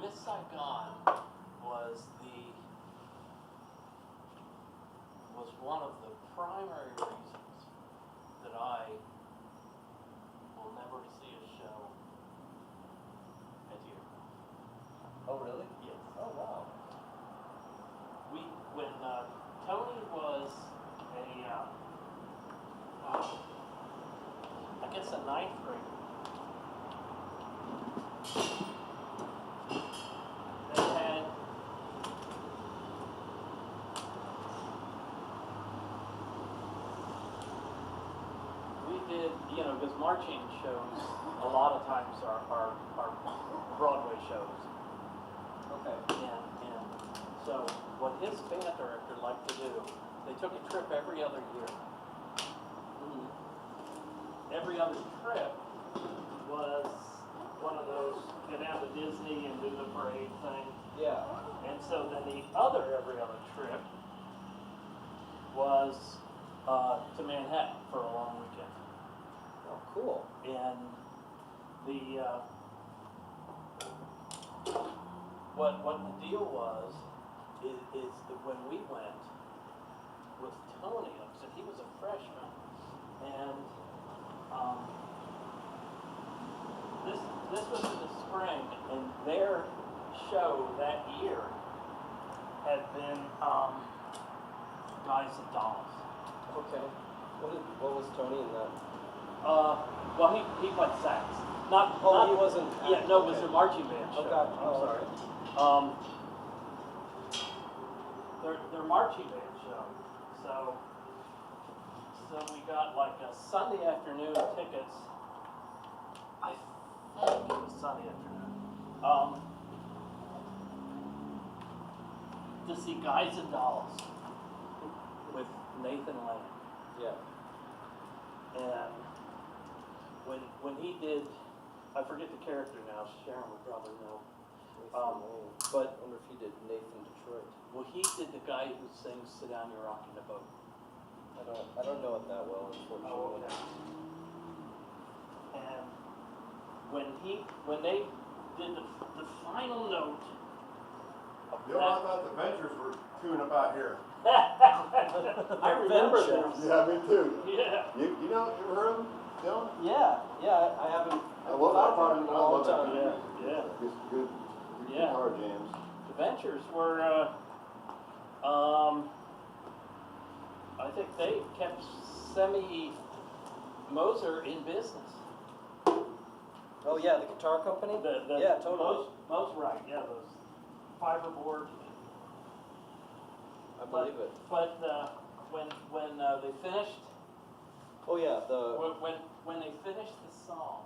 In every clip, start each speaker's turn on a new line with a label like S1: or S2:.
S1: Miss Saigon was one of the primary reasons that I will never see a show at here.
S2: Oh, really?
S1: Yes.
S2: Oh, wow.
S1: When Tony was I guess a ninth grader, they had because marching shows a lot of times are Broadway shows.
S2: Okay.
S1: And so what his band director liked to do, they took a trip every other year.
S2: Mm-hmm.
S1: Every other trip was one of those get down to Disney and do the parade thing.
S2: Yeah.
S1: And so then the every other trip was to Manhattan for a long weekend.
S2: Oh, cool.
S1: And the what the deal was is that when we went with Tony, so he was a freshman, and this was in the spring, and their show that year had been Guys and Dolls.
S2: Okay. What was Tony in that?
S1: Well, he played sax.
S2: He wasn't.
S1: Yeah, no, it was a marching band show.
S2: Okay.
S1: I'm sorry. Their marching band show. So we got like a Sunday afternoon tickets. I think it was Sunday afternoon. To see Guys and Dolls with Nathan Lane.
S2: Yeah.
S1: And when he did, I forget the character now, Sharon would probably know. But
S2: I wonder if he did Nathan Detroit.
S1: well, he did the guy who sings "Sit Down, You're Rocking the Boat."
S2: I don't know it that well, unfortunately.
S1: Oh, okay. And when they did the final note of
S3: You know, I thought the Ventures were tuning up out here.
S1: I remember them.
S3: Yeah, me too.
S1: Yeah.
S3: You know, you ever heard of them, Dylan?
S2: Yeah, I haven't.
S3: I love
S2: thought
S3: that
S2: about it in a long time.
S1: Yeah. Yeah.
S3: Just good
S1: Yeah.
S3: guitar jams.
S1: The Ventures were, I think they kept Semi Moser in business.
S2: Oh yeah, the guitar company. Yeah, totally.
S1: Most right, yeah, those fiberboard.
S2: I believe it.
S1: But when they finished,
S2: Oh yeah, the.
S1: when they finished the song,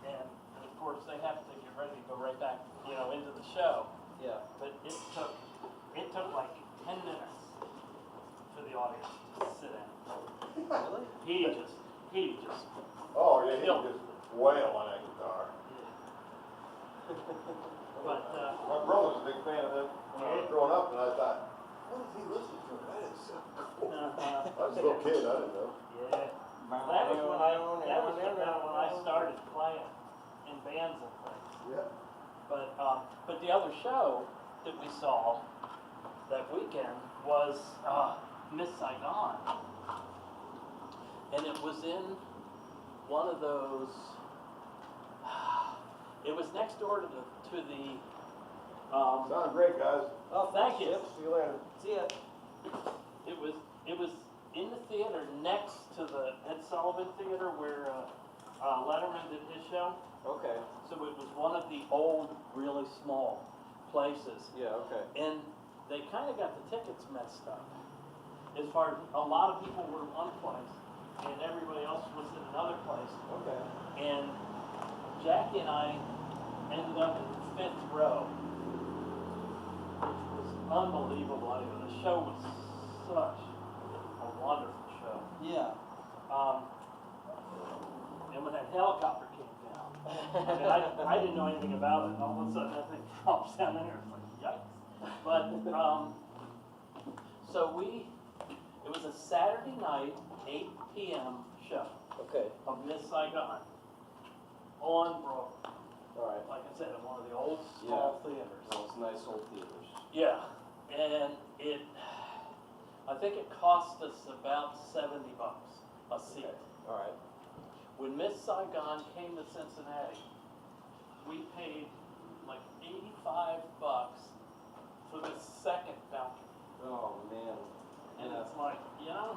S1: and of course they have to get ready to go right back, into the show.
S2: Yeah.
S1: But it took like 10 minutes for the audience to sit down.
S2: Really?
S1: He just
S3: Oh, yeah, he
S1: Dylan.
S3: can just wail on that guitar.
S1: But
S3: My brother was a big fan of him when I was growing up, and I thought, what is he listening to? That is so cool. I was a little kid, I didn't know.
S1: yeah, that was about when I started playing in bands and things.
S3: Yeah.
S1: But the other show that we saw that weekend was Miss Saigon, and it was in one of those. It was next door to the.
S3: Sound great, guys.
S2: Oh,
S1: Thank you.
S2: Yep, see you later. See ya.
S1: It was in the theater next to the Ed Sullivan Theater where Letterman did his show.
S2: Okay.
S1: So it was one of the old, really small places.
S2: Yeah. Okay.
S1: And they kind of got the tickets messed up. As far as a lot of people were in one place and everybody else was in another place.
S2: Okay.
S1: And Jackie and I ended up in the 5th row, which was unbelievable. I mean, the show was such a wonderful show.
S2: Yeah.
S1: And when that helicopter came down, I mean, I didn't know anything about it, and all of a sudden that thing drops down there. It's like, yikes. But, so it was a Saturday night, 8 p.m. show
S2: Okay.
S1: of Miss Saigon on Broadway.
S2: All right.
S1: Like I set in one of the old small theaters.
S2: Those nice old theaters.
S1: Yeah, and I think it cost us about $70 a seat.
S2: Okay. All right.
S1: When Miss Saigon came to Cincinnati, we paid like $85 for the second balcony.
S2: Oh man.
S1: And
S2: Yeah.
S1: it's like, you know,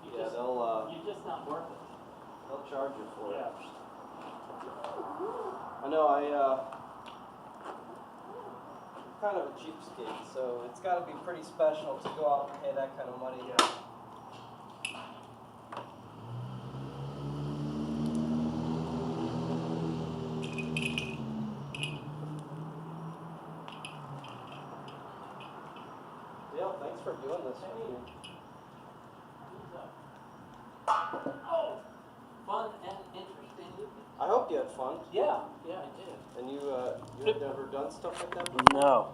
S2: Yeah,
S1: you're just not worth it.
S2: they'll charge you for it.
S1: Yeah.
S2: I know. I'm kind of a cheapskate, so it's got to be pretty special to go out and pay that kind of money.
S1: Yeah.
S2: Dale, thanks for doing this with me.
S1: Oh, fun and interesting evening.
S2: I hope you had fun.
S1: Yeah, I did.
S2: And you've never done stuff like that before?
S1: No.